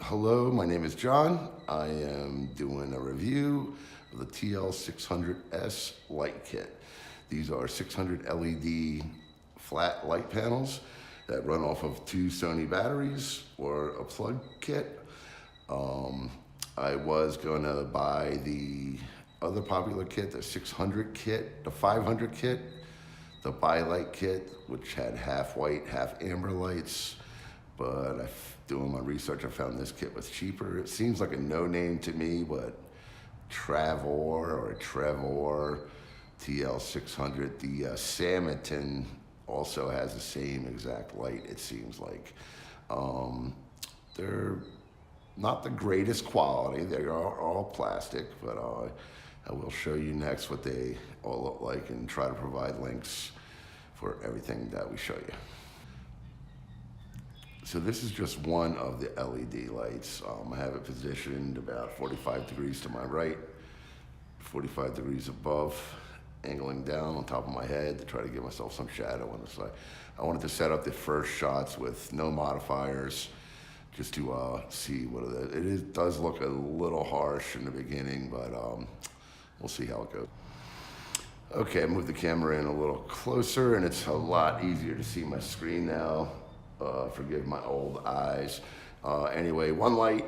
Hello, my name is John. I am doing a review of the TL600S light kit. These are 600 LED flat light panels that run off of 2 Sony batteries or a plug kit. I was going to buy the other popular kit, the 600 kit, the 500 kit, the bi-light kit, which had half white, half amber lights. But doing my research, I found this kit was cheaper. It seems like a no name to me, but Travor TL600, the Salmon also has the same exact light, it seems like. They're not the greatest quality. They are all plastic, but I will show you next what they all look like and try to provide links for everything that we show you. So this is just one of the LED lights. I have it positioned about 45 degrees to my right, 45 degrees above, angling down on top of my head to try to give myself some shadow on the side. I wanted to set up the first shots with no modifiers, just to see what it is. It does look a little harsh in the beginning, but we'll see how it goes. Okay, I moved the camera in a little closer and it's a lot easier to see my screen now. Forgive my old eyes. Anyway, one light,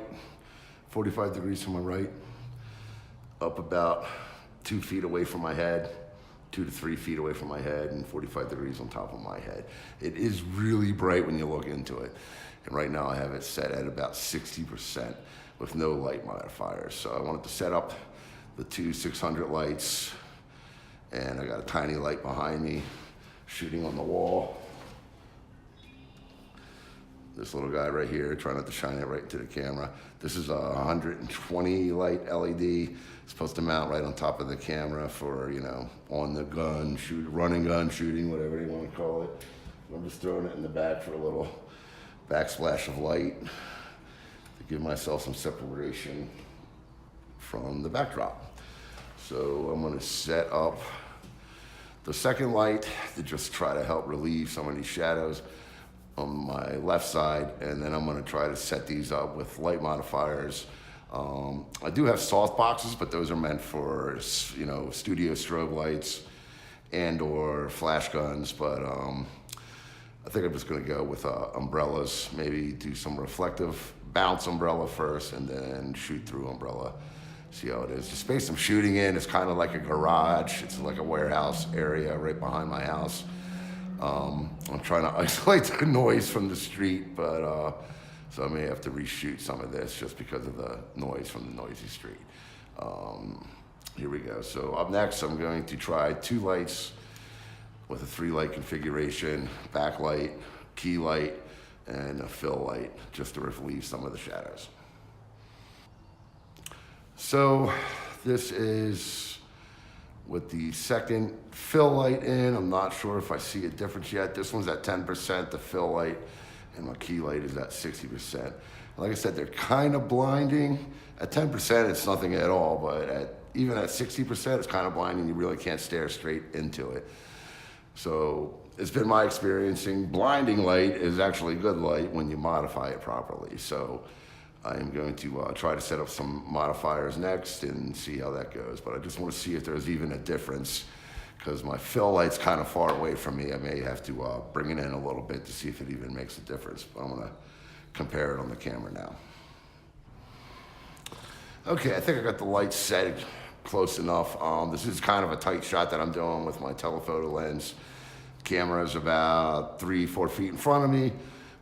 45 degrees to my right, up about 2 feet away from my head, 2 to 3 feet away from my head, and 45 degrees on top of my head. It is really bright when you look into it. And right now I have it set at about 60% with no light modifiers. So I wanted to set up the 2 600 lights, and I got a tiny light behind me shooting on the wall. This little guy right here, trying not to shine it right into the camera. This is a 120 light LED. It's supposed to mount right on top of the camera for, you know, on the gun, running gun shooting, whatever you want to call it. I'm just throwing it in the back for a little backsplash of light to give myself some separation from the backdrop. So I'm going to set up the second light to just try to help relieve some of these shadows on my left side, and then I'm going to try to set these up with light modifiers. I do have soft boxes, but those are meant for, you know, studio strobe lights and or flash guns, but I think I'm just going to go with umbrellas, maybe do some reflective bounce umbrella first and then shoot through umbrella. See how it is. The space I'm shooting in is kind of like a garage. It's like a warehouse area right behind my house. I'm trying to isolate the noise from the street, but so I may have to reshoot some of this just because of the noise from the noisy street. Here we go. So up next, I'm going to try 2 lights with a 3-light configuration, backlight, key light, and a fill light, just to relieve some of the shadows. So this is with the second fill light in. I'm not sure if I see a difference yet. This one's at 10%, the fill light, and my key light is at 60%. Like I said, they're kind of blinding. At 10%, it's nothing at all, but even at 60%, it's kind of blinding. You really can't stare straight into it. So it's been my experiencing, blinding light is actually good light when you modify it properly. So I am going to try to set up some modifiers next and see how that goes. But I just want to see if there's even a difference, because my fill light's kind of far away from me. I may have to bring it in a little bit to see if it even makes a difference. But I'm going to compare it on the camera now. Okay, I think I got the lights set close enough. This is kind of a tight shot that I'm doing with my telephoto lens. Camera is about 3-4 feet in front of me.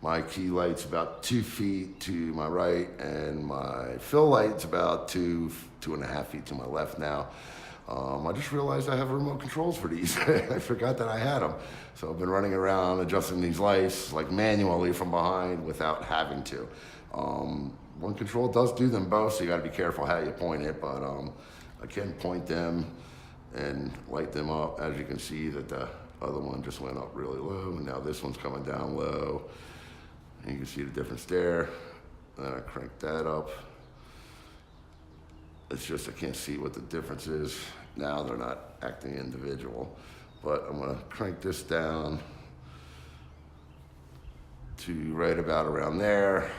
My key light's about 2 feet to my right, and my fill light's about 2.5 feet to my left now. I just realized I have remote controls for these. I forgot that I had them. So I've been running around adjusting these lights like manually from behind without having to. One control does do them both, so you gotta be careful how you point it, but I can point them and light them up. As you can see that the other one just went up really low, and now this one's coming down low. And you can see the difference there. And then I crank that up. It's just I can't see what the difference is. Now they're not acting individual. But I'm gonna crank this down to right about around there.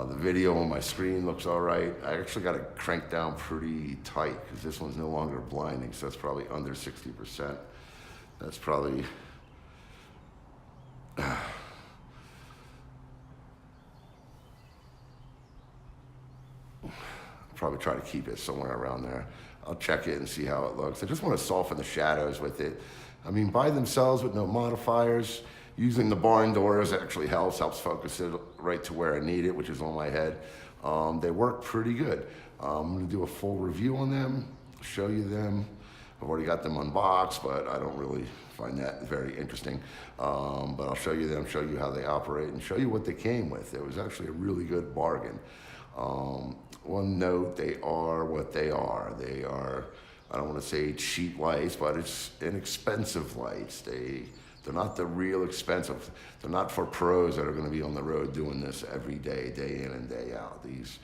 The video on my screen looks all right. I actually got it cranked down pretty tight because this one's no longer blinding, so that's probably under 60%. That's probably probably try to keep it somewhere around there. I'll check it and see how it looks. I just want to soften the shadows with it. I mean, by themselves with no modifiers, using the barn doors actually helps focus it right to where I need it, which is on my head. They work pretty good. I'm gonna do a full review on them, show you them. I've already got them unboxed, but I don't really find that very interesting. But I'll show you them, show you how they operate, and show you what they came with. It was actually a really good bargain. One note, they are what they are. They are, I don't want to say cheap lights, but it's inexpensive lights. They're not the real expensive. They're not for pros that are going to be on the road doing this every day, day in and day out. These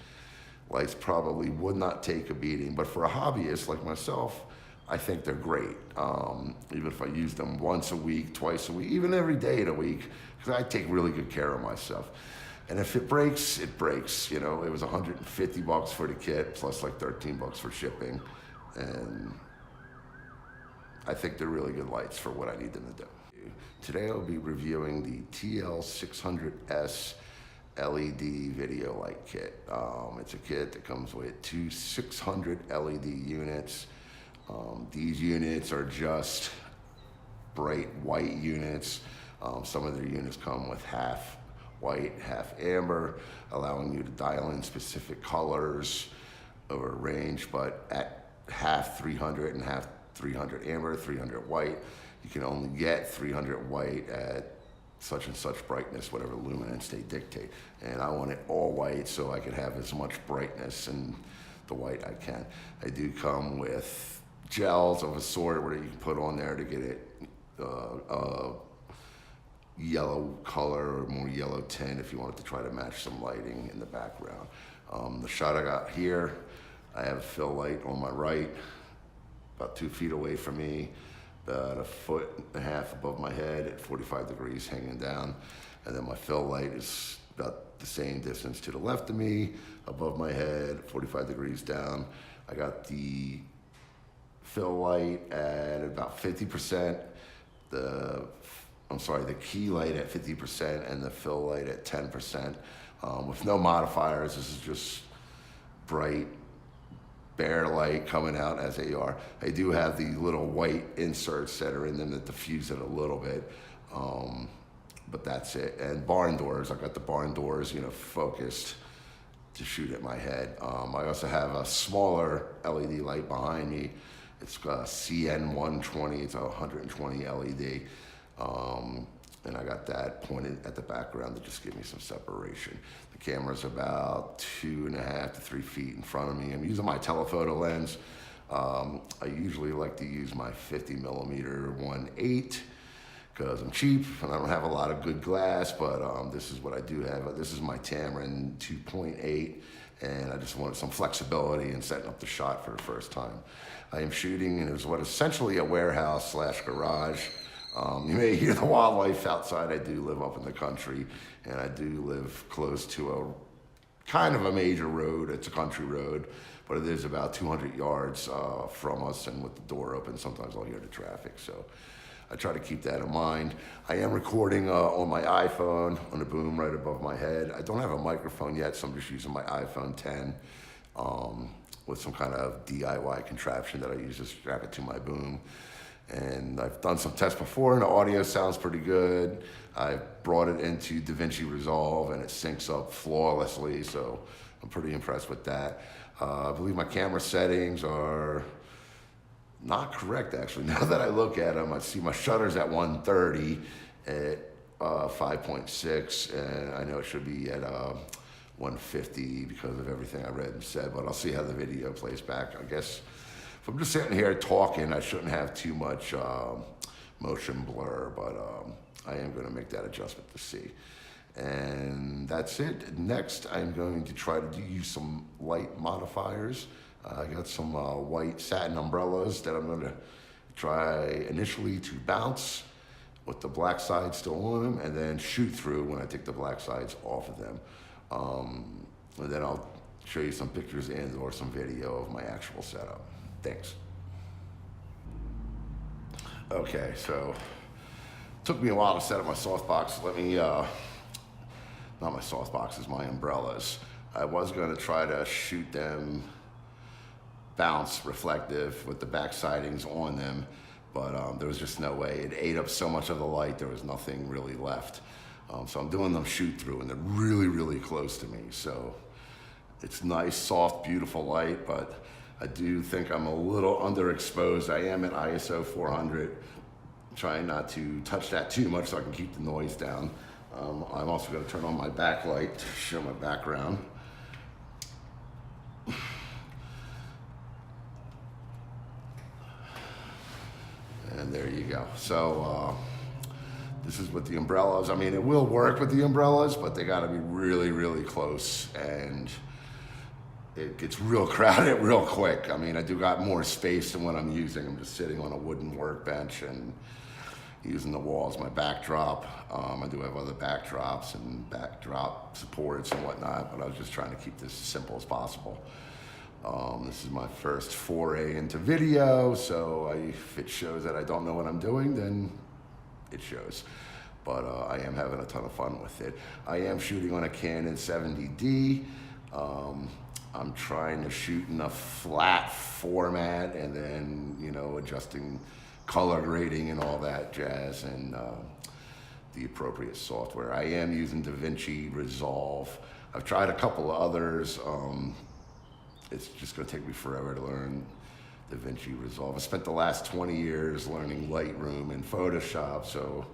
lights probably would not take a beating, but for a hobbyist like myself, I think they're great. Even if I use them once a week, twice a week, even every day in a week, because I take really good care of myself. And if it breaks, it breaks. You know, it was $150 for the kit, plus like $13 for shipping. And I think they're really good lights for what I need them to do. Today I'll be reviewing the TL600S LED video light kit. It's a kit that comes with two 600 LED units. These units are just bright white units. Some of their units come with half white, half amber, allowing you to dial in specific colors over a range, but at half 300 and half 300 amber, 300 white, you can only get 300 white at such and such brightness, whatever luminance they dictate. And I want it all white so I can have as much brightness in the white I can. I do come with gels of a sort where you can put on there to get it yellow color or more yellow tint if you wanted to try to match some lighting in the background. The shot I got here, I have a fill light on my right, about 2 feet away from me, about 1.5 feet above my head at 45 degrees hanging down. And then my fill light is about the same distance to the left of me, above my head, 45 degrees down. I got the fill light at about 50%, the key light at 50% and the fill light at 10%. With no modifiers, this is just bright, bare light coming out as they are. I do have the little white inserts that are in them that diffuse it a little bit, but that's it. And barn doors, I got the barn doors, focused to shoot at my head. I also have a smaller LED light behind me. It's a CN120, it's a 120 LED. And I got that pointed at the background to just give me some separation. The camera's about 2.5 to 3 feet in front of me. I'm using my telephoto lens. I usually like to use my 50mm 1.8 because I'm cheap and I don't have a lot of good glass, but this is what I do have. This is my Tamron 2.8, and I just wanted some flexibility in setting up the shot for the first time. I am shooting in what is essentially a warehouse / garage. You may hear the wildlife outside. I do live up in the country, and I do live close to a kind of a major road. It's a country road, but it is about 200 yards from us, and with the door open, sometimes I'll hear the traffic. So I try to keep that in mind. I am recording on my iPhone on the boom right above my head. I don't have a microphone yet, so I'm just using my iPhone 10 with some kind of DIY contraption that I use to strap it to my boom. And I've done some tests before, and the audio sounds pretty good. I brought it into DaVinci Resolve, and it syncs up flawlessly, so I'm pretty impressed with that. I believe my camera settings are not correct, actually. Now that I look at them, I see my shutter's at 130 at 5.6, and I know it should be at 150 because of everything I read and said, but I'll see how the video plays back. I guess if I'm just sitting here talking, I shouldn't have too much motion blur, but I am going to make that adjustment to see. And that's it. Next, I'm going to try to use some light modifiers. I got some white satin umbrellas that I'm going to try initially to bounce with the black side still on them, and then shoot through when I take the black sides off of them. And then I'll show you some pictures and or some video of my actual setup. Thanks. Okay, so it took me a while to set up my softbox. Not my softboxes, my umbrellas. I was gonna try to shoot them bounce reflective with the back sidings on them, but there was just no way. It ate up so much of the light, there was nothing really left. So I'm doing them shoot through, and they're really, really close to me. So it's nice, soft, beautiful light, but I do think I'm a little underexposed. I am at ISO 400, trying not to touch that too much so I can keep the noise down. I'm also going to turn on my backlight to show my background. And there you go. So this is with the umbrellas. I mean, it will work with the umbrellas, but they got to be really, really close, and it gets real crowded real quick. I mean, I do got more space than what I'm using. I'm just sitting on a wooden workbench and using the wall as my backdrop. I do have other backdrops and backdrop supports and whatnot, but I was just trying to keep this as simple as possible. This is my first foray into video, so if it shows that I don't know what I'm doing, then it shows. But I am having a ton of fun with it. I am shooting on a Canon 70D. I'm trying to shoot in a flat format, and then, you know, adjusting color grading and all that jazz, and the appropriate software. I am using DaVinci Resolve. I've tried a couple of others. It's just gonna take me forever to learn DaVinci Resolve. I spent the last 20 years learning Lightroom and Photoshop, so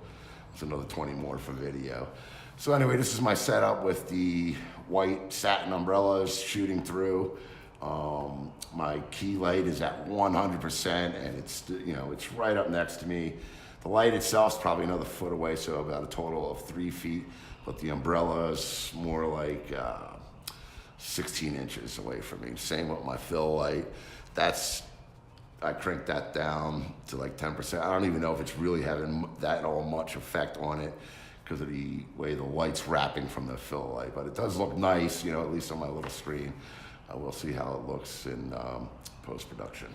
it's another 20 more for video. So anyway, this is my setup with the white satin umbrellas shooting through. My key light is at 100%, and it's, you know, it's right up next to me. The light itself is probably another foot away, so about a total of 3 feet, but the umbrella is more like 16 inches away from me. Same with my fill light. I cranked that down to like 10%. I don't even know if it's really having that all much effect on it because of the way the light's wrapping from the fill light, but it does look nice, you know, at least on my little screen. We'll see how it looks in post-production.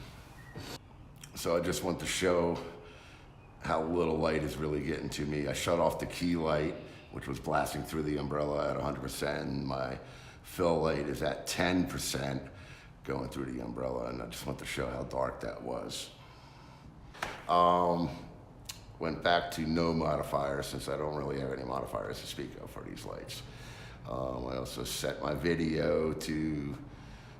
So I just want to show how little light is really getting to me. I shut off the key light, which was blasting through the umbrella at 100%, and my fill light is at 10% going through the umbrella, and I just want to show how dark that was. Went back to no modifiers, since I don't really have any modifiers to speak of for these lights. I also set my video to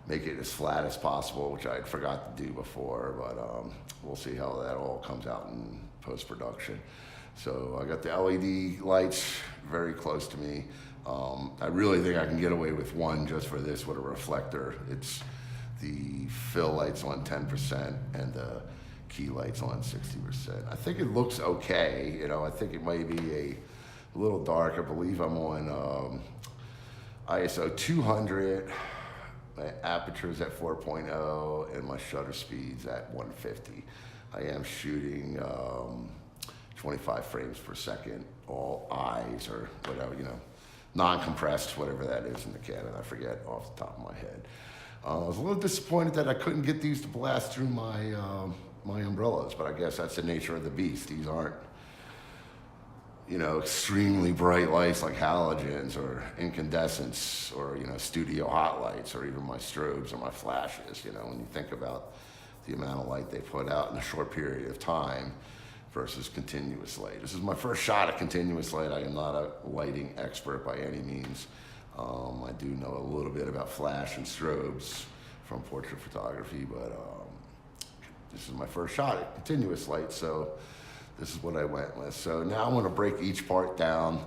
make it as flat as possible, which I forgot to do before, but we'll see how that all comes out in post-production. So I got the LED lights very close to me. I really think I can get away with one just for this with a reflector. It's the fill lights on 10% and the key lights on 60%. I think it looks okay. You know, I think it might be a little dark. I believe I'm on ISO 200. My aperture is at 4.0 and my shutter speed's at 150. I am shooting 25 frames per second, all eyes or whatever, you know, non-compressed, whatever that is in the Canon. I forget off the top of my head. I was a little disappointed that I couldn't get these to blast through my my umbrellas, but I guess that's the nature of the beast. These aren't, you know, extremely bright lights like halogens or incandescents or, you know, studio hot lights or even my strobes or my flashes. You know, when you think about the amount of light they put out in a short period of time versus continuous light. This is my first shot at continuous light. I am not a lighting expert by any means. I do know a little bit about flash and strobes from portrait photography, but this is my first shot at continuous light, so this is what I went with. So now I'm going to break each part down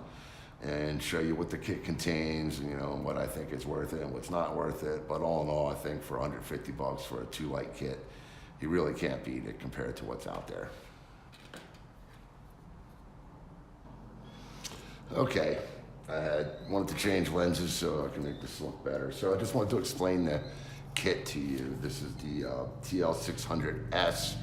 and show you what the kit contains, and, you know, what I think is worth it and what's not worth it. But all in all, I think for 150 bucks for a 2-light kit, you really can't beat it compared to what's out there. Okay, I wanted to change lenses so I can make this look better. So I just wanted to explain the kit to you. This is the TL600S.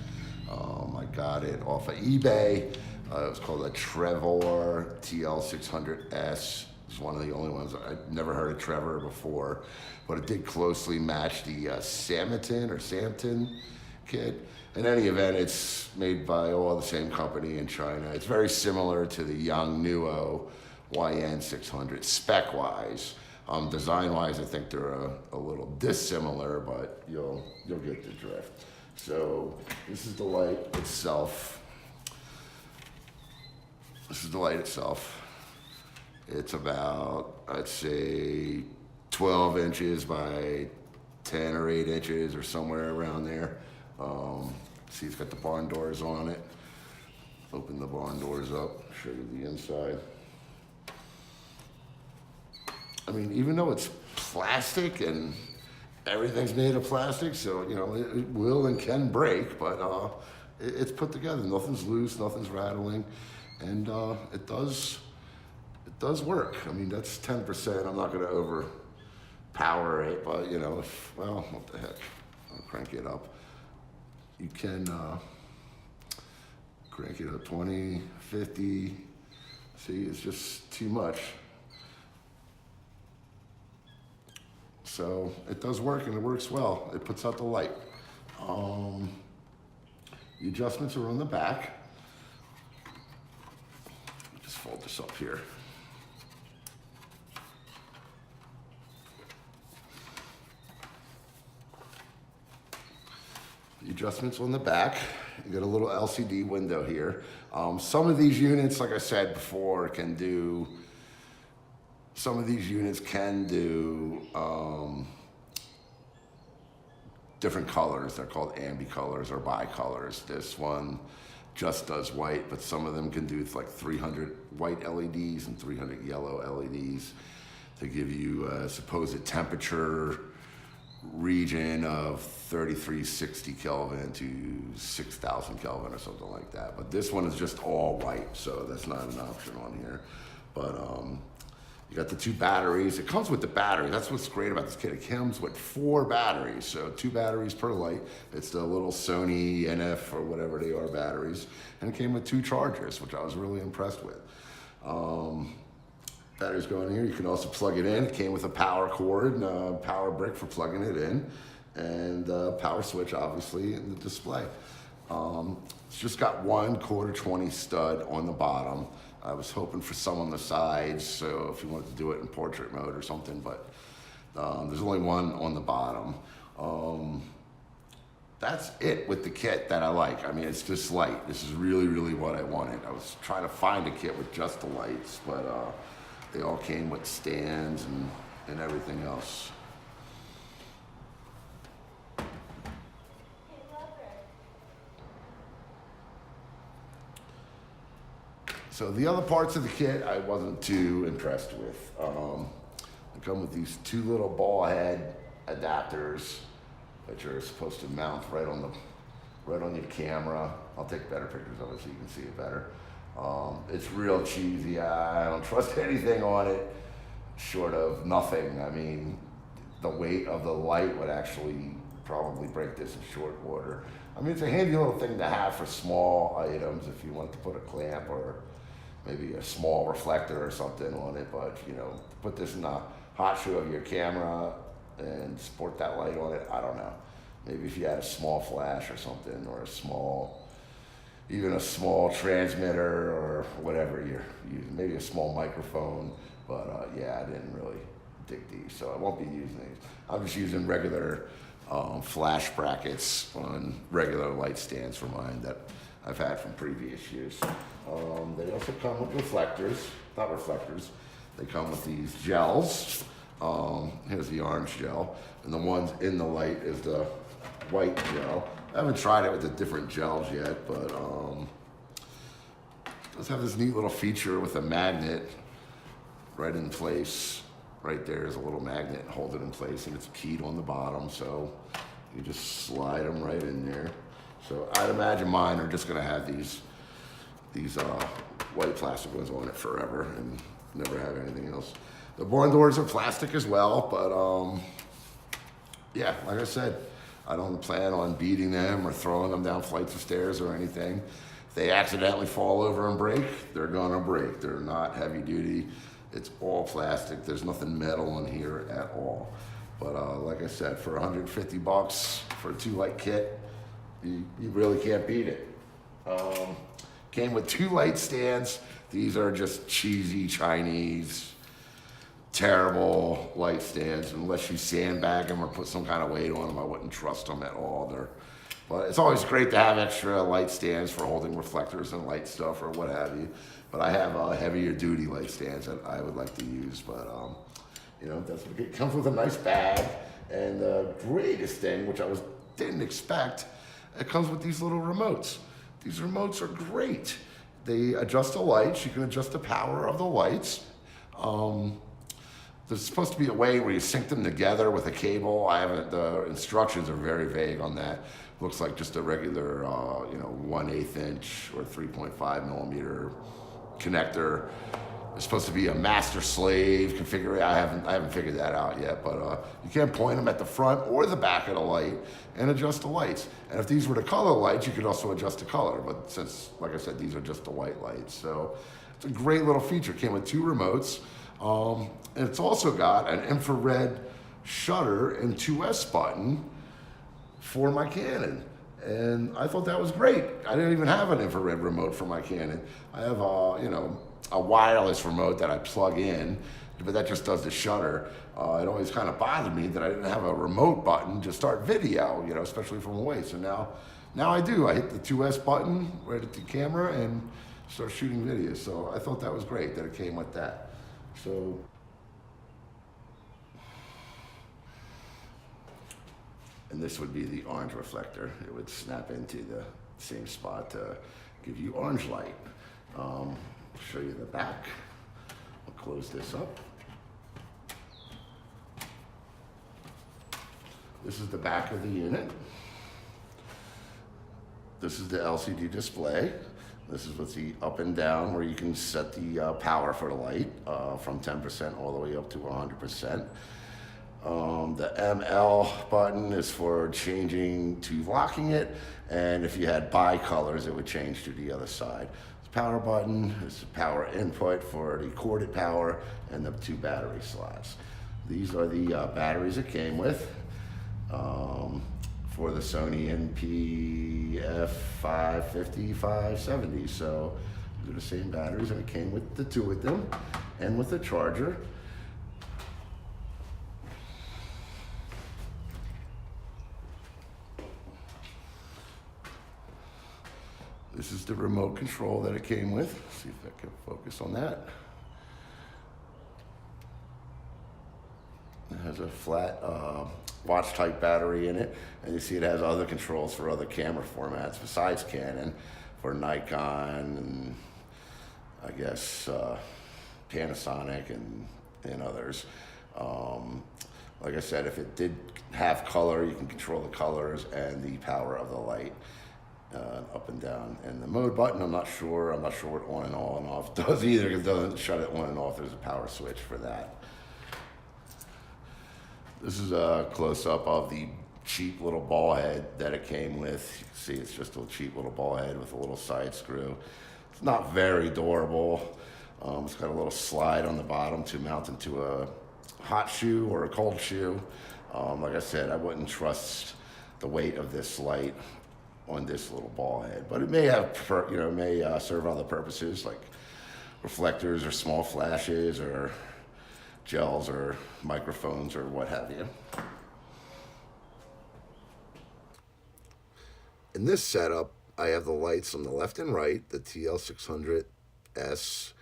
I got it off of eBay. It was called a Travor TL600S. It's one of the only ones. I'd never heard of Travor before, but it did closely match the Samton kit. In any event, it's made by all the same company in China. It's very similar to the Yongnuo YN600 spec-wise. Design-wise, I think they're a little dissimilar, but you'll get the drift. So this is the light itself. This is the light itself. It's about, I'd say, 12 inches by 10 or 8 inches or somewhere around there. See, it's got the barn doors on it. Open the barn doors up, show you the inside. I mean, even though it's plastic and everything's made of plastic, so, you know, it will and can break, but it's put together. Nothing's loose, nothing's rattling, and it does work. I mean, that's 10%. I'm not going to overpower it, but, you know, well, what the heck. I'll crank it up. You can crank it up 20, 50. See, it's just too much. So it does work, and it works well. It puts out the light. The adjustments are on the back. Just fold this up here. The adjustments on the back. You got a little LCD window here. Some of these units, like I said before, can do different colors. They're called ambi-colors or bicolors. This one just does white, but some of them can do like 300 white LEDs and 300 yellow LEDs to give you a supposed temperature region of 3360 Kelvin to 6000 Kelvin or something like that. But this one is just all white, so that's not an option on here. But you got the 2 batteries. It comes with the battery. That's what's great about this kit. It comes with 4 batteries, so 2 batteries per light. It's the little Sony NF or whatever they are batteries. And it came with 2 chargers, which I was really impressed with. Batteries go in here. You can also plug it in. It came with a power cord and a power brick for plugging it in, and a power switch, obviously, in the display. It's just got 1 1/4-20 stud on the bottom. I was hoping for some on the sides, so if you wanted to do it in portrait mode or something, but there's only 1 on the bottom. That's it with the kit that I like. I mean, it's just light. This is really, really what I wanted. I was trying to find a kit with just the lights, but they all came with stands and everything else. So the other parts of the kit I wasn't too impressed with. They come with these 2 little ball head adapters, which are supposed to mount right on your camera. I'll take better pictures of it so you can see it better. It's real cheesy. I don't trust anything on it short of nothing. I mean, the weight of the light would actually probably break this in short order. I mean, it's a handy little thing to have for small items if you want to put a clamp or maybe a small reflector or something on it, but you know, put this in the hot shoe of your camera and sport that light on it, I don't know. Maybe if you had a small flash or something, or even a small transmitter or whatever you're using, maybe a small microphone, but yeah, I didn't really dig these, so I won't be using these. I'm just using regular flash brackets on regular light stands for mine that I've had from previous years. They also come with not reflectors, they come with these gels. Here's the orange gel, and the ones in the light is the white gel. I haven't tried it with the different gels yet, but it does have this neat little feature with a magnet right in place. Right there is a little magnet, hold it in place, and it's keyed on the bottom, so you just slide them right in there. So I'd imagine mine are just gonna have these white plastic ones on it forever and never have anything else. The barn doors are plastic as well, but yeah, like I said, I don't plan on beating them or throwing them down flights of stairs or anything. If they accidentally fall over and break, they're gonna break. They're not heavy duty. It's all plastic. There's nothing metal in here at all. But like I said, for 150 bucks for a 2-light kit, you really can't beat it. Came with 2 light stands. These are just cheesy Chinese, terrible light stands. Unless you sandbag them or put some kind of weight on them, I wouldn't trust them at all. But it's always great to have extra light stands for holding reflectors and light stuff or what have you. But I have heavier duty light stands that I would like to use. But you know, it comes with a nice bag. And the greatest thing, which didn't expect, it comes with these little remotes. These remotes are great. They adjust the lights. You can adjust the power of the lights. There's supposed to be a way where you sync them together with a cable. The instructions are very vague on that. Looks like just a regular, you know, 1/8 inch or 3.5 millimeter connector. It's supposed to be a master-slave configuration. I haven't figured that out yet, but you can't point them at the front or the back of the light and adjust the lights. And if these were the color lights, you could also adjust the color. But since, like I said, these are just the white lights. So it's a great little feature. It came with 2 remotes. And it's also got an infrared shutter and 2S button for my Canon. And I thought that was great. I didn't even have an infrared remote for my Canon. I have you know, a wireless remote that I plug in, but that just does the shutter. It always kind of bothered me that I didn't have a remote button to start video, you know, especially from away. So now I do. I hit the 2S button right at the camera and start shooting videos. So I thought that was great that it came with that. So, and this would be the orange reflector. It would snap into the same spot to give you orange light. I'll show you the back. I'll close this up. This is the back of the unit. This is the LCD display. This is with the up and down where you can set the power for the light from 10% all the way up to 100%. The ML button is for changing to locking it, and if you had bicolors, it would change to the other side. The power button is the power input for the corded power and the 2 battery slots. These are the batteries it came with for the Sony NP-F550, 570. So these are the same batteries, and it came with the 2 of them and with the charger. This is the remote control that it came with. Let's see if I can focus on that. It has a flat watch type battery in it, and you see it has other controls for other camera formats besides Canon, for Nikon and I guess Panasonic and others. Like I said, if it did have color, you can control the colors and the power of the light. Up and down. And the mode button, I'm not sure what on and off does either, because it doesn't shut it on and off. There's a power switch for that. This is a close-up of the cheap little ball head that it came with. You can see it's just a cheap little ball head with a little side screw. It's not very durable. It's got a little slide on the bottom to mount into a hot shoe or a cold shoe. Like I said, I wouldn't trust the weight of this light on this little ball head, but it may have, serve other purposes like reflectors or small flashes or gels or microphones or what have you. In this setup, I have the lights on the left and right, the TL600S,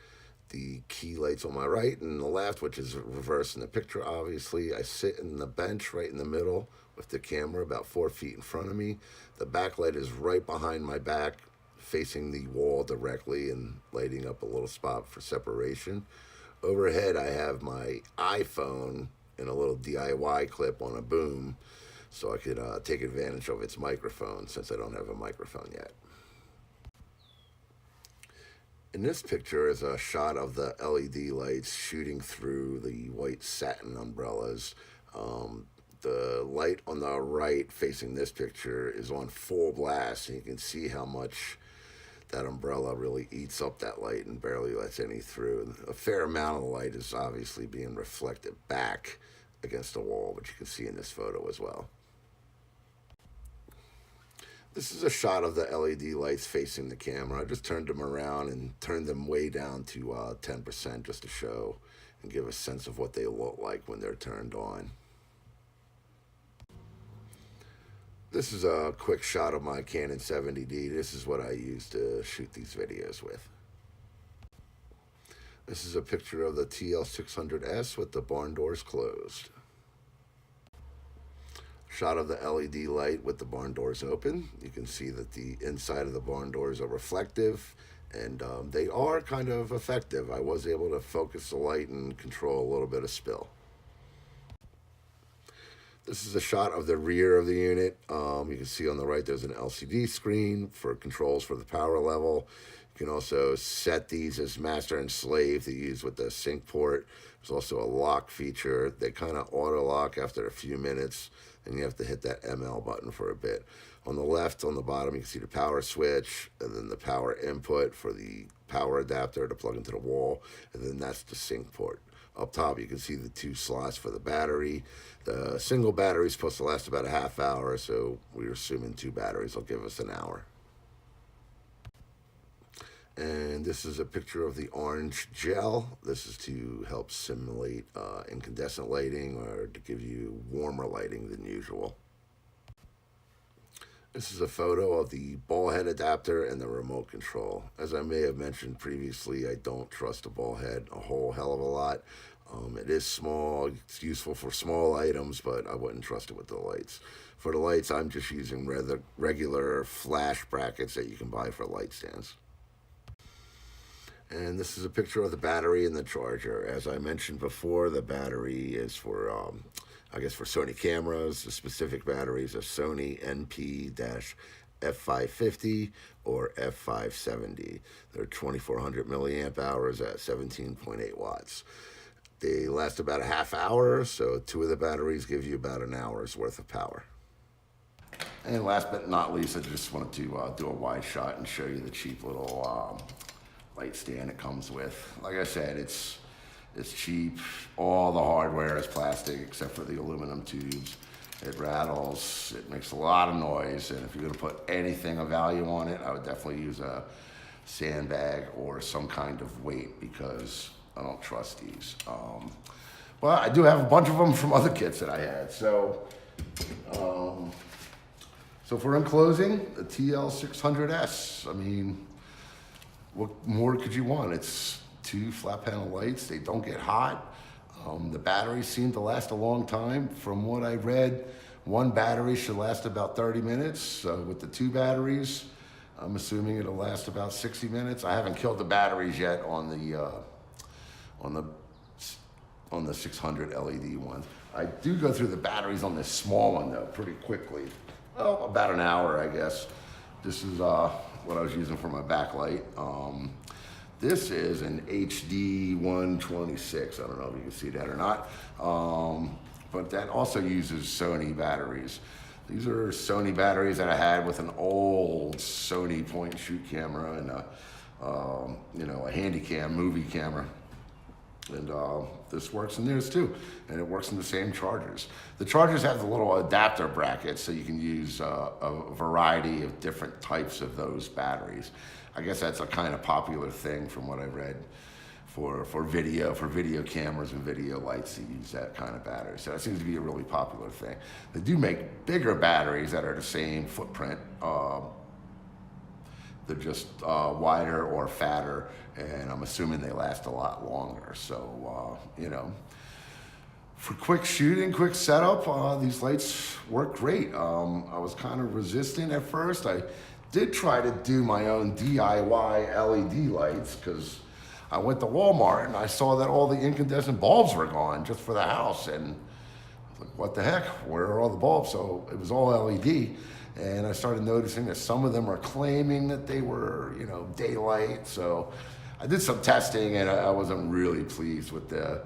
the key lights on my right and the left, which is reversed in the picture, obviously. I sit in the bench right in the middle with the camera about 4 feet in front of me. The backlight is right behind my back, facing the wall directly and lighting up a little spot for separation. Overhead, I have my iPhone and a little DIY clip on a boom, so I could take advantage of its microphone since I don't have a microphone yet. In this picture is a shot of the LED lights shooting through the white satin umbrellas. The light on the right facing this picture is on full blast, and you can see how much that umbrella really eats up that light and barely lets any through. A fair amount of the light is obviously being reflected back against the wall, which you can see in this photo as well. This is a shot of the LED lights facing the camera. I just turned them around and turned them way down to 10% just to show and give a sense of what they look like when they're turned on. This is a quick shot of my Canon 70D. This is what I use to shoot these videos with. This is a picture of the TL600S with the barn doors closed. Shot of the LED light with the barn doors open. You can see that the inside of the barn doors are reflective, and they are kind of effective. I was able to focus the light and control a little bit of spill. This is a shot of the rear of the unit. You can see on the right there's an LCD screen for controls for the power level. You can also set these as master and slave to use with the sync port. There's also a lock feature. They kind of auto lock after a few minutes, and you have to hit that ML button for a bit. On the left, on the bottom, you can see the power switch, and then the power input for the power adapter to plug into the wall, and then that's the sync port. Up top, you can see the 2 slots for the battery. The single battery is supposed to last about a half hour, so we're assuming 2 batteries will give us an hour. And this is a picture of the orange gel. This is to help simulate incandescent lighting or to give you warmer lighting than usual. This is a photo of the ball head adapter and the remote control. As I may have mentioned previously, I don't trust the ball head a whole hell of a lot. It is small, it's useful for small items, but I wouldn't trust it with the lights. For the lights, I'm just using regular flash brackets that you can buy for light stands. And this is a picture of the battery and the charger. As I mentioned before, the battery is for, I guess, for Sony cameras. The specific batteries are Sony NP-F550 or F570. They're 2400 milliamp hours at 17.8 watts. They last about a half hour, so 2 of the batteries give you about an hour's worth of power. And last but not least, I just wanted to do a wide shot and show you the cheap little light stand it comes with. Like I said, it's cheap. All the hardware is plastic except for the aluminum tubes. It rattles, it makes a lot of noise, and if you're gonna put anything of value on it, I would definitely use a sandbag or some kind of weight because I don't trust these. Well, I do have a bunch of them from other kits that I had. So for in closing, the TL600S, I mean, what more could you want? It's 2 flat panel lights. They don't get hot. The batteries seem to last a long time. From what I read, 1 battery should last about 30 minutes. With the 2 batteries, I'm assuming it'll last about 60 minutes. I haven't killed the batteries yet on the 600 LED one. I do go through the batteries on this small one though pretty quickly. Well, about an hour, I guess. This is what I was using for my backlight. This is an HD 126. I don't know if you can see that or not. But that also uses Sony batteries. These are Sony batteries that I had with an old Sony point and shoot camera and a Handycam movie camera. And this works in theirs too, and it works in the same chargers. The chargers have the little adapter brackets, so you can use a variety of different types of those batteries. I guess that's a kind of popular thing from what I read for video cameras and video lights to use that kind of battery. So that seems to be a really popular thing. They do make bigger batteries that are the same footprint. They're just wider or fatter, and I'm assuming they last a lot longer. So, for quick shooting, quick setup, these lights work great. I was kind of resistant at first. I did try to do my own DIY LED lights because I went to Walmart and I saw that all the incandescent bulbs were gone just for the house. And I was like, what the heck? Where are all the bulbs? So it was all LED. And I started noticing that some of them are claiming that they were, daylight. So I did some testing and I wasn't really pleased with the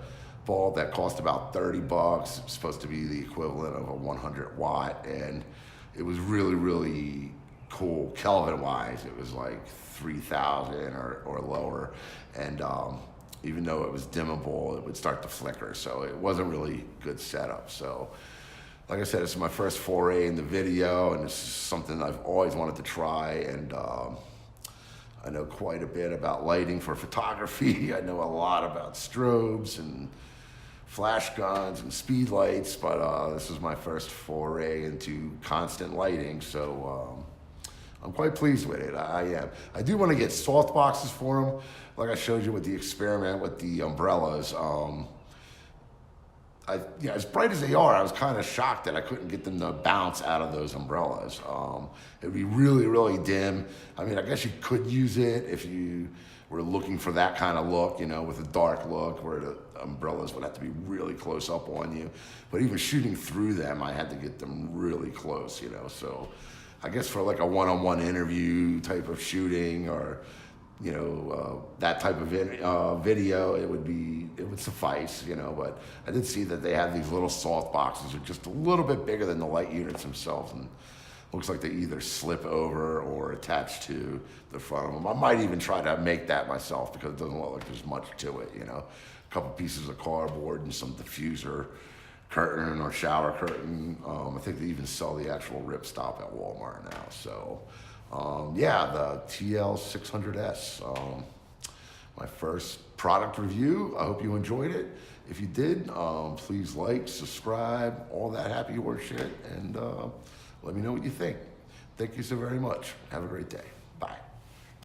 bulb that cost about 30 bucks. It's supposed to be the equivalent of a 100 watt. And it was really, really cool. Kelvin wise, it was like 3,000 or lower. And even though it was dimmable, it would start to flicker. So it wasn't really good setup. So like I said, it's my first foray in the video, and this is something I've always wanted to try. And I know quite a bit about lighting for photography. I know a lot about strobes and flash guns and speed lights, but this is my first foray into constant lighting. So I'm quite pleased with it. I am. I do want to get soft boxes for them, like I showed you with the experiment with the umbrellas. As bright as they are, I was kind of shocked that I couldn't get them to bounce out of those umbrellas. It'd be really, really dim. I mean, I guess you could use it if you were looking for that kind of look, you know, with a dark look where the umbrellas would have to be really close up on you. But even shooting through them, I had to get them really close, you know. So I guess for like a one-on-one interview type of shooting, or you know, that type of video, it would suffice, you know. But I did see that they have these little soft boxes that are just a little bit bigger than the light units themselves, and looks like they either slip over or attach to the front of them. I might even try to make that myself, because it doesn't look like there's much to it, you know. A couple pieces of cardboard and some diffuser curtain or shower curtain. I think they even sell the actual ripstop at Walmart now. So yeah, the TL600S. My first product review. I hope you enjoyed it. If you did, please like, subscribe, all that happy horse shit, and let me know what you think. Thank you so very much. Have a great day.